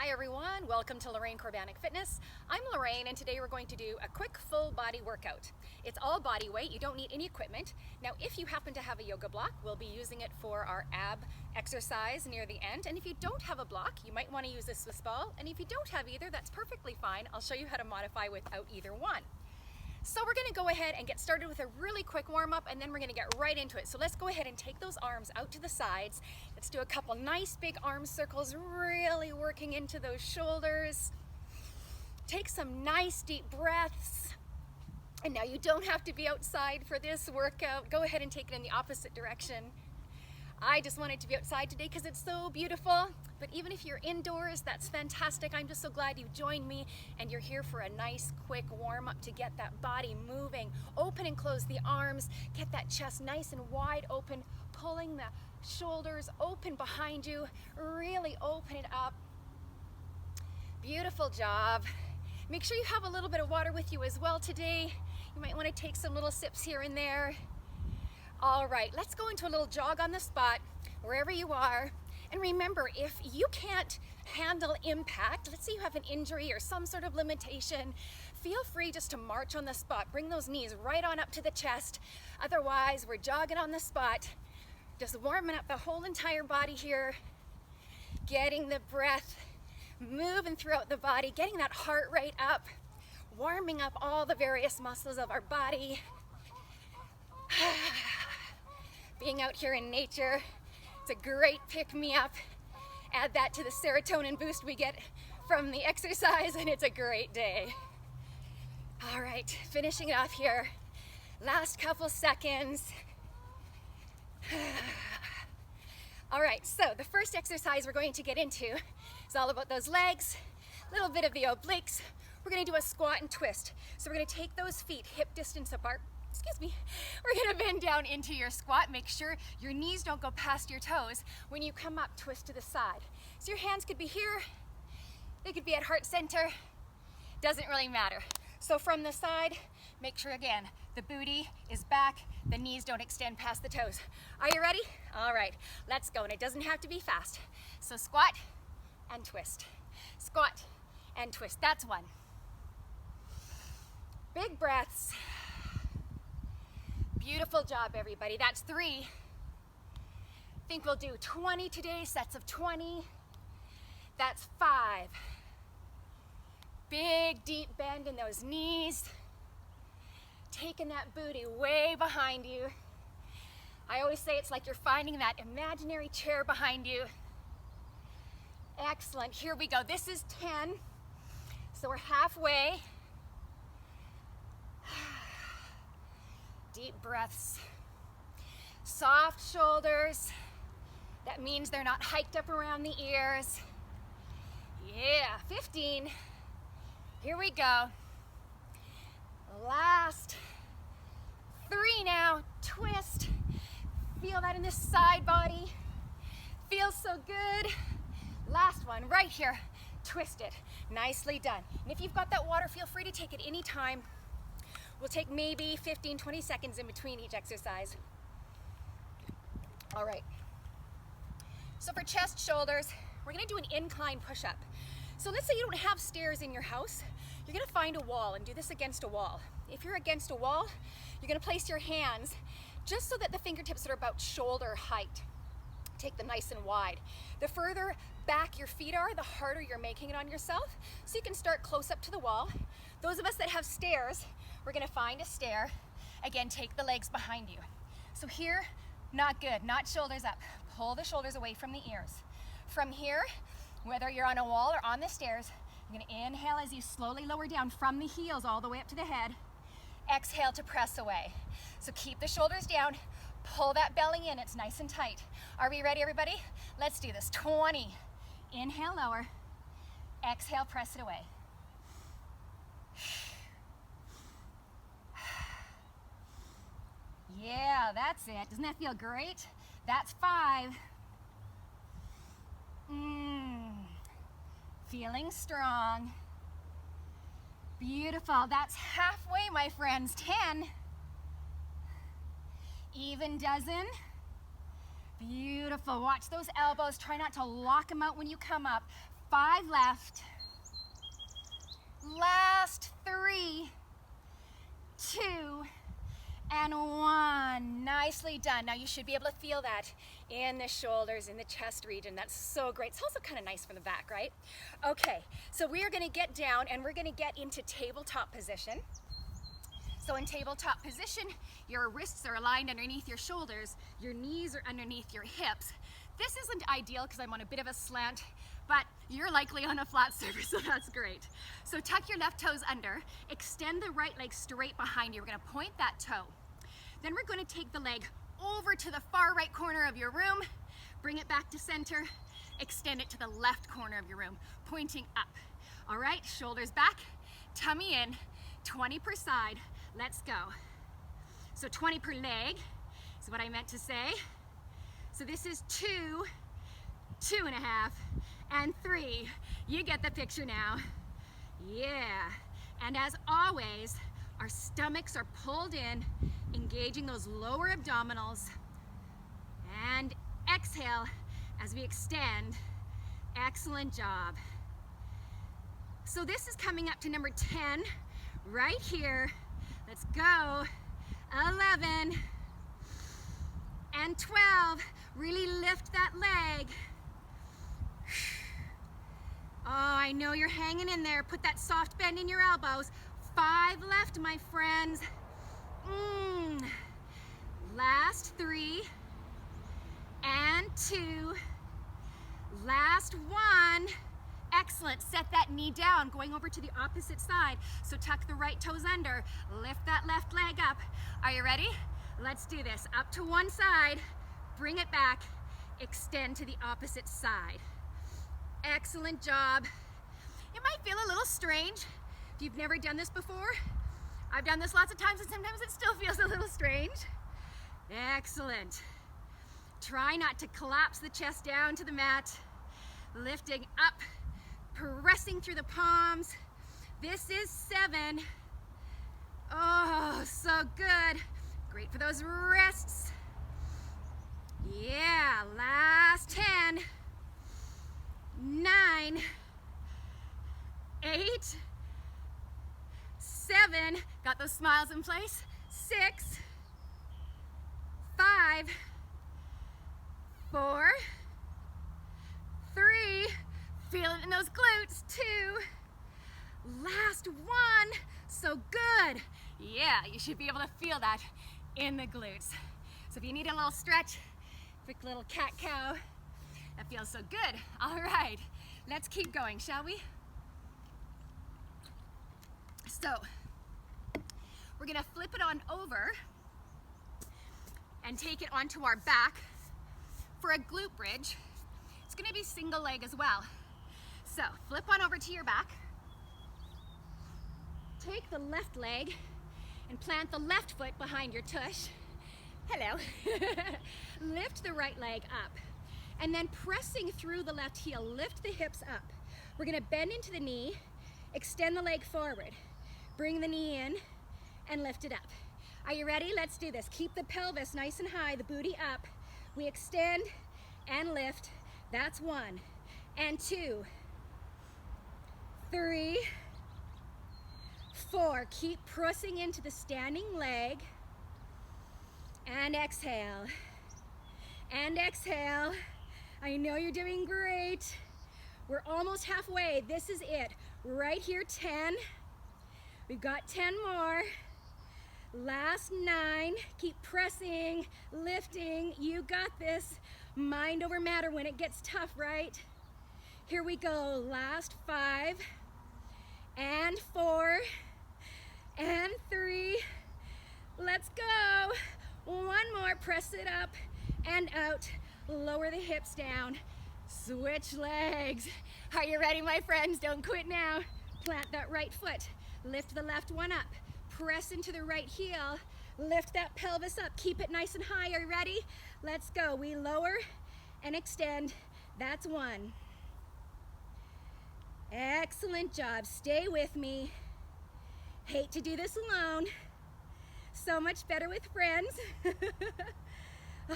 Hi everyone, welcome to Lorraine Fitness. I'm Lorraine and today we're going to do a quick full body workout. It's all body weight, you don't need any equipment. Now if you happen to have a yoga block, we'll be using it for our ab exercise near the end. And if you don't have a block, you might want to use a Swiss ball. And if you don't have either, that's perfectly fine. I'll show you how to modify without either one. So we're going to go ahead and get started with a really quick warm-up and then we're going to get right into it. So let's go ahead and take those arms out to the sides. Let's do a couple nice big arm circles, really working into those shoulders. Take some nice deep breaths. And now you don't have to be outside for this workout. Go ahead and take it in the opposite direction. I just wanted to be outside today because it's so beautiful. But even if you're indoors, that's fantastic. I'm just so glad you joined me and you're here for a nice quick warm up to get that body moving. Open and close the arms, get that chest nice and wide open, pulling the shoulders open behind you, really open it up. Beautiful job. Make sure you have a little bit of water with you as well today. You might want to take some little sips here and there. All right, let's go into a little jog on the spot, wherever you are. And remember, if you can't handle impact, let's say you have an injury or some sort of limitation, feel free just to march on the spot. Bring those knees right on up to the chest. Otherwise, we're jogging on the spot, just warming up the whole entire body here, getting the breath moving throughout the body, getting that heart rate up, warming up all the various muscles of our body. Being out here in nature, it's a great pick-me-up. Add that to the serotonin boost we get from the exercise and it's a great day. All right, finishing it off here. Last couple seconds. All right, so the first exercise we're going to get into is all about those legs, a little bit of the obliques. We're gonna do a squat and twist. So we're gonna take those feet hip distance apart. Excuse me. We're gonna bend down into your squat. Make sure your knees don't go past your toes. When you come up, twist to the side. So your hands could be here, they could be at heart center, doesn't really matter. So from the side, make sure again, the booty is back, the knees don't extend past the toes. Are you ready? All right, let's go. And it doesn't have to be fast. So squat and twist. Squat and twist, that's one. Big breaths. Beautiful job, everybody. That's 3. I think we'll do 20 today, sets of 20. That's 5. Big, deep bend in those knees. Taking that booty way behind you. I always say it's like you're finding that imaginary chair behind you. Excellent. Here we go. This is 10. So we're halfway. Deep breaths, soft shoulders. That means they're not hiked up around the ears. Yeah, 15. Here we go. Last 3 now. Twist. Feel that in the side body. Feels so good. Last one right here. Twist it. Nicely done. And if you've got that water, feel free to take it anytime. We'll take maybe 15, 20 seconds in between each exercise. All right. So for chest, shoulders, we're gonna do an incline push-up. So let's say you don't have stairs in your house. You're gonna find a wall and do this against a wall. If you're against a wall, you're gonna place your hands just so that the fingertips are about shoulder height. Take them nice and wide. The further back your feet are, the harder you're making it on yourself. So you can start close up to the wall. Those of us that have stairs, we're gonna find a stair. Again, take the legs behind you. So here, not good, not shoulders up. Pull the shoulders away from the ears. From here, whether you're on a wall or on the stairs, you're gonna inhale as you slowly lower down from the heels all the way up to the head. Exhale to press away. So keep the shoulders down, pull that belly in, it's nice and tight. Are we ready, everybody? Let's do this. 20. Inhale, lower. Exhale, press it away. Yeah, that's it. Doesn't that feel great? That's 5. Feeling strong. Beautiful. That's halfway, my friends. 10. Even dozen. Beautiful. Watch those elbows. Try not to lock them out when you come up. 5 left. Last 3, 2, and 1. Nicely done. Now you should be able to feel that in the shoulders, in the chest region. That's so great. It's also kind of nice from the back, right? Okay, so we are going to get down and we're going to get into tabletop position. So in tabletop position, your wrists are aligned underneath your shoulders, your knees are underneath your hips. This isn't ideal because I'm on a bit of a slant, but you're likely on a flat surface, so that's great. So tuck your left toes under, extend the right leg straight behind you. We're gonna point that toe. Then we're gonna take the leg over to the far right corner of your room, bring it back to center, extend it to the left corner of your room, pointing up. All right, shoulders back, tummy in, 20 per side. Let's go. So 20 per leg is what I meant to say. So this is 2, 2.5, and 3. You get the picture now. Yeah. And as always, our stomachs are pulled in, engaging those lower abdominals. And exhale as we extend. Excellent job. So this is coming up to number 10 right here. Let's go. 11 and 12. Really lift that leg. Oh, I know you're hanging in there. Put that soft bend in your elbows. 5 left, my friends. Last 3 and 2. Last 1. Excellent. Set that knee down, going over to the opposite side. So tuck the right toes under, lift that left leg up. Are you ready? Let's do this. Up to one side, bring it back, extend to the opposite side. Excellent job. It might feel a little strange if you've never done this before. I've done this lots of times and sometimes it still feels a little strange. Excellent. Try not to collapse the chest down to the mat. Lifting up, pressing through the palms. This is 7. Oh, so good. Great for those wrists. Yeah, last 10. 9, 8, 7. Got those smiles in place. 6, 5, 4, 3. Feel it in those glutes. 2. Last 1. So good. Yeah, you should be able to feel that in the glutes. So if you need a little stretch, quick little cat-cow, that feels so good. All right, let's keep going, shall we? So we're gonna flip it on over and take it onto our back for a glute bridge. It's gonna be single leg as well. So flip on over to your back. Take the left leg and plant the left foot behind your tush. Hello. Lift the right leg up. And then pressing through the left heel, lift the hips up. We're gonna bend into the knee, extend the leg forward. Bring the knee in and lift it up. Are you ready? Let's do this. Keep the pelvis nice and high, the booty up. We extend and lift. That's 1 and 2, 3, 4. Keep pressing into the standing leg. And exhale. And exhale. I know you're doing great. We're almost halfway. This is it. Right here, 10. We've got 10 more. Last 9. Keep pressing, lifting. You got this. Mind over matter when it gets tough, right? Here we go. Last 5 and 4 and 3. Let's go. 1 more. Press it up and out. Lower the hips down. Switch legs. Are you ready, my friends? Don't quit now. Plant that right foot. Lift the left one up. Press into the right heel. Lift that pelvis up. Keep it nice and high. Are you ready? Let's go. We lower and extend. That's 1. Excellent job. Stay with me. Hate to do this alone. So much better with friends.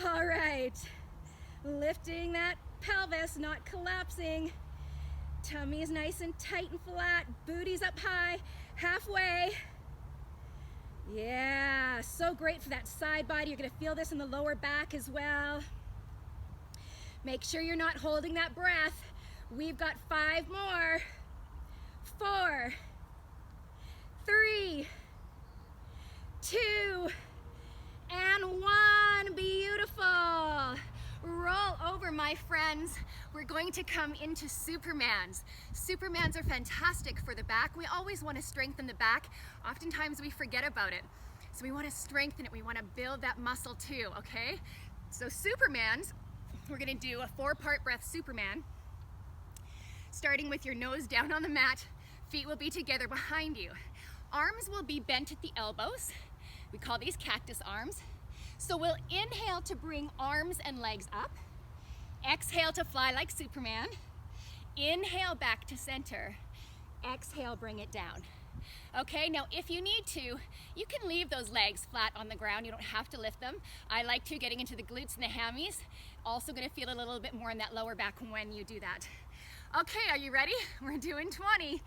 All right. Lifting that pelvis, not collapsing. Tummy is nice and tight and flat. Booty's up high, halfway. Yeah, so great for that side body. You're gonna feel this in the lower back as well. Make sure you're not holding that breath. We've got 5 more. 4, 3, 2, and 1. Beautiful. Roll over, my friends. We're going to come into Supermans. Supermans are fantastic for the back. We always want to strengthen the back. Oftentimes we forget about it. So we want to strengthen it. We want to build that muscle too, okay? So Supermans, we're going to do a 4-part breath Superman. Starting with your nose down on the mat, feet will be together behind you. Arms will be bent at the elbows. We call these cactus arms. So we'll inhale to bring arms and legs up. Exhale to fly like Superman. Inhale back to center. Exhale, bring it down. Okay, now if you need to, you can leave those legs flat on the ground. You don't have to lift them. I like to, getting into the glutes and the hammies. Also gonna feel a little bit more in that lower back when you do that. Okay, are you ready? We're doing 20.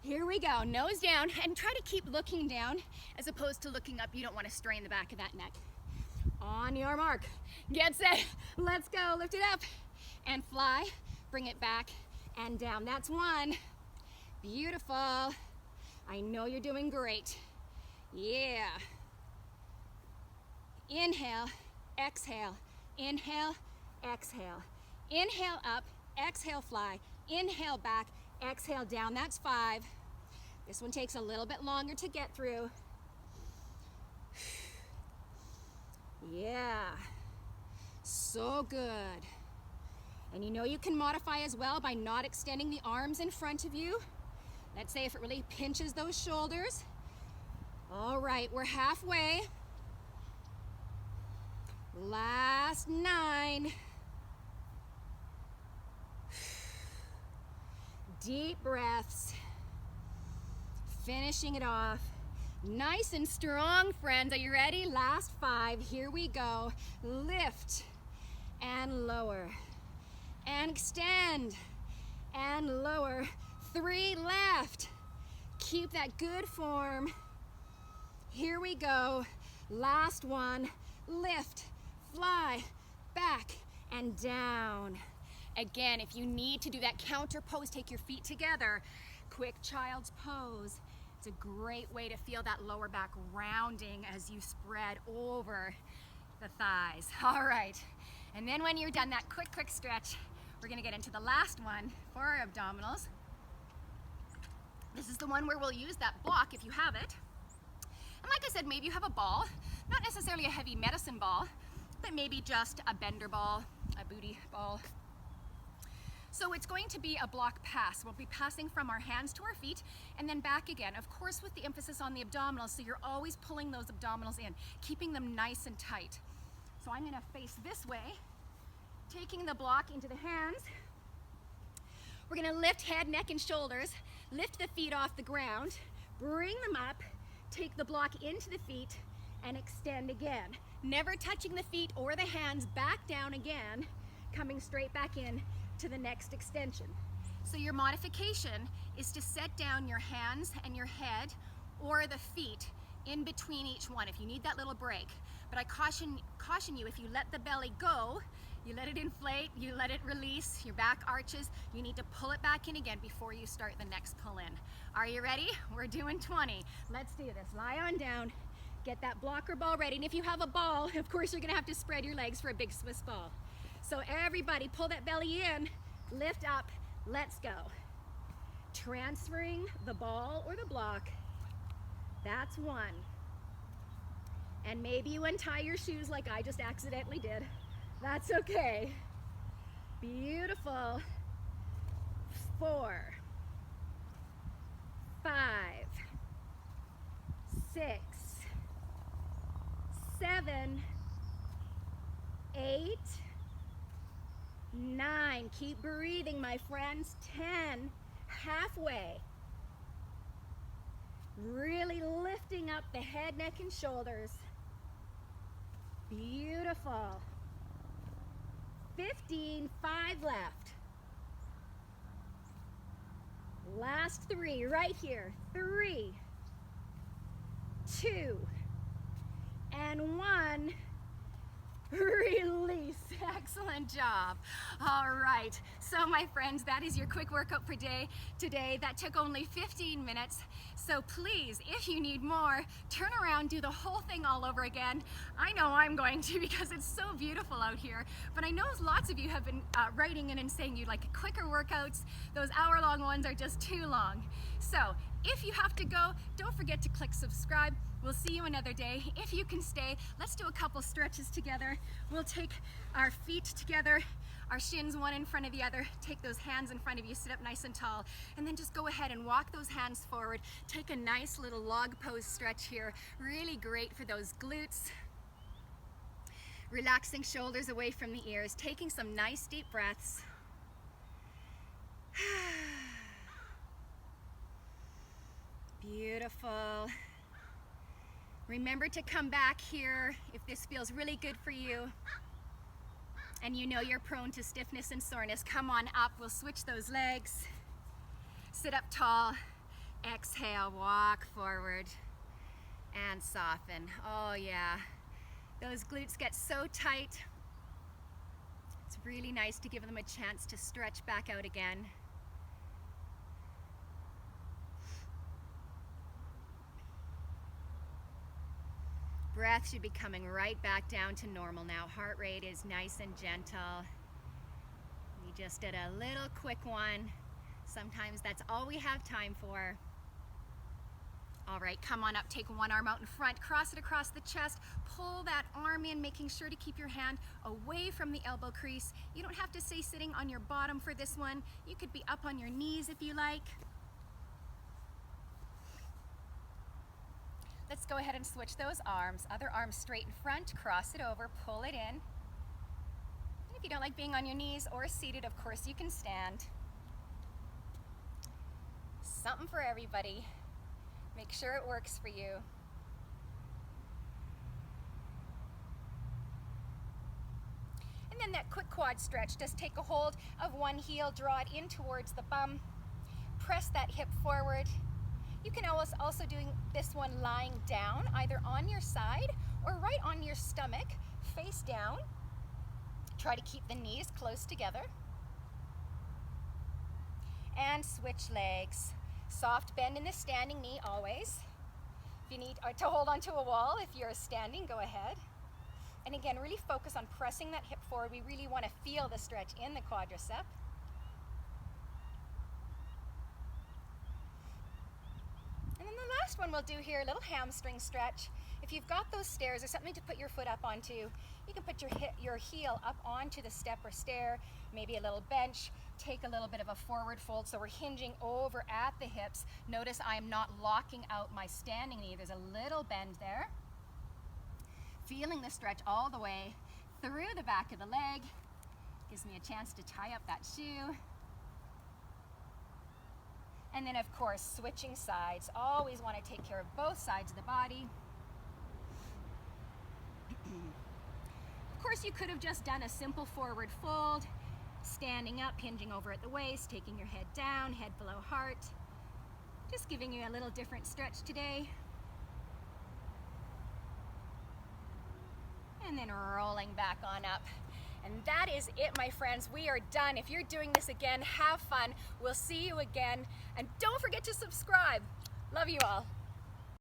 Here we go, nose down, and try to keep looking down as opposed to looking up. You don't want to strain the back of that neck. On your mark, get set, let's go. Lift it up and fly. Bring it back and down. That's 1. Beautiful. I know you're doing great. Yeah. Inhale, exhale, inhale, exhale. Inhale up, exhale fly. Inhale back, exhale down. That's 5. This one takes a little bit longer to get through. Yeah, so good. And you know you can modify as well by not extending the arms in front of you. Let's say if it really pinches those shoulders. All right, we're halfway. Last 9. Deep breaths. Finishing it off. Nice and strong, friends. Are you ready? Last 5. Here we go. Lift and lower and extend and lower. 3 left. Keep that good form. Here we go. Last 1. Lift, fly, back and down. Again, if you need to do that counter pose, take your feet together. Quick child's pose. It's a great way to feel that lower back rounding as you spread over the thighs. All right, and then when you're done that quick stretch, we're gonna get into the last one for our abdominals. This is the one where we'll use that block if you have it. And like I said, maybe you have a ball, not necessarily a heavy medicine ball, but maybe just a bender ball, a booty ball. So it's going to be a block pass. We'll be passing from our hands to our feet and then back again, of course with the emphasis on the abdominals, so you're always pulling those abdominals in, keeping them nice and tight. So I'm gonna face this way, taking the block into the hands. We're gonna lift head, neck, and shoulders, lift the feet off the ground, bring them up, take the block into the feet, and extend again. Never touching the feet or the hands, back down again, coming straight back in to the next extension. So your modification is to set down your hands and your head or the feet in between each one if you need that little break. But I caution you, if you let the belly go, you let it inflate, you let it release, your back arches, you need to pull it back in again before you start the next pull in. Are you ready? We're doing 20. Let's do this. Lie on down, get that blocker ball ready. And if you have a ball, of course you're gonna have to spread your legs for a big Swiss ball. So everybody pull that belly in, lift up, let's go. Transferring the ball or the block, that's 1. And maybe you untie your shoes like I just accidentally did. That's okay. Beautiful. 4, 5, 6, 7, 8, 9, keep breathing, my friends. 10, halfway. Really lifting up the head, neck, and shoulders. Beautiful. 15, 5 left. Last 3 right here. 3, 2, and 1. Release. Excellent job. All right, so my friends, that is your quick workout for today. That took only 15 minutes. So please, if you need more, turn around, do the whole thing all over again. I know I'm going to because it's so beautiful out here, but I know lots of you have been writing in and saying you like quicker workouts. Those hour-long ones are just too long. So if you have to go, don't forget to click subscribe. We'll see you another day. If you can stay, let's do a couple stretches together. We'll take our feet together, our shins one in front of the other, take those hands in front of you, sit up nice and tall, and then just go ahead and walk those hands forward. Take a nice little log pose stretch here. Really great for those glutes. Relaxing shoulders away from the ears, taking some nice deep breaths. Beautiful. Remember to come back here if this feels really good for you and you know you're prone to stiffness and soreness. Come on up, we'll switch those legs. Sit up tall, exhale, walk forward and soften. Oh yeah, those glutes get so tight. It's really nice to give them a chance to stretch back out again. Breath should be coming right back down to normal now. Heart rate is nice and gentle. We just did a little quick one. Sometimes that's all we have time for. All right, come on up, take one arm out in front, cross it across the chest, pull that arm in, making sure to keep your hand away from the elbow crease. You don't have to stay sitting on your bottom for this one. You could be up on your knees if you like. Let's go ahead and switch those arms. Other arm straight in front, cross it over, pull it in. And if you don't like being on your knees or seated, of course you can stand. Something for everybody. Make sure it works for you. And then that quick quad stretch, just take a hold of one heel, draw it in towards the bum, press that hip forward. You can also do this one lying down, either on your side or right on your stomach, face down. Try to keep the knees close together. And switch legs. Soft bend in the standing knee always. If you need to hold onto a wall, if you're standing, go ahead. And again, really focus on pressing that hip forward. We really want to feel the stretch in the quadricep. And then the last one we'll do here, a little hamstring stretch. If you've got those stairs or something to put your foot up onto, you can put your heel up onto the step or stair, maybe a little bench. Take a little bit of a forward fold so we're hinging over at the hips. Notice I'm not locking out my standing knee. There's a little bend there. Feeling the stretch all the way through the back of the leg. Gives me a chance to tie up that shoe. And then of course, switching sides. Always want to take care of both sides of the body. Of course, you could have just done a simple forward fold, standing up, hinging over at the waist, taking your head down, head below heart. Just giving you a little different stretch today. And then rolling back on up. And that is it, my friends. We are done. If you're doing this again, have fun. We'll see you again. And don't forget to subscribe. Love you all.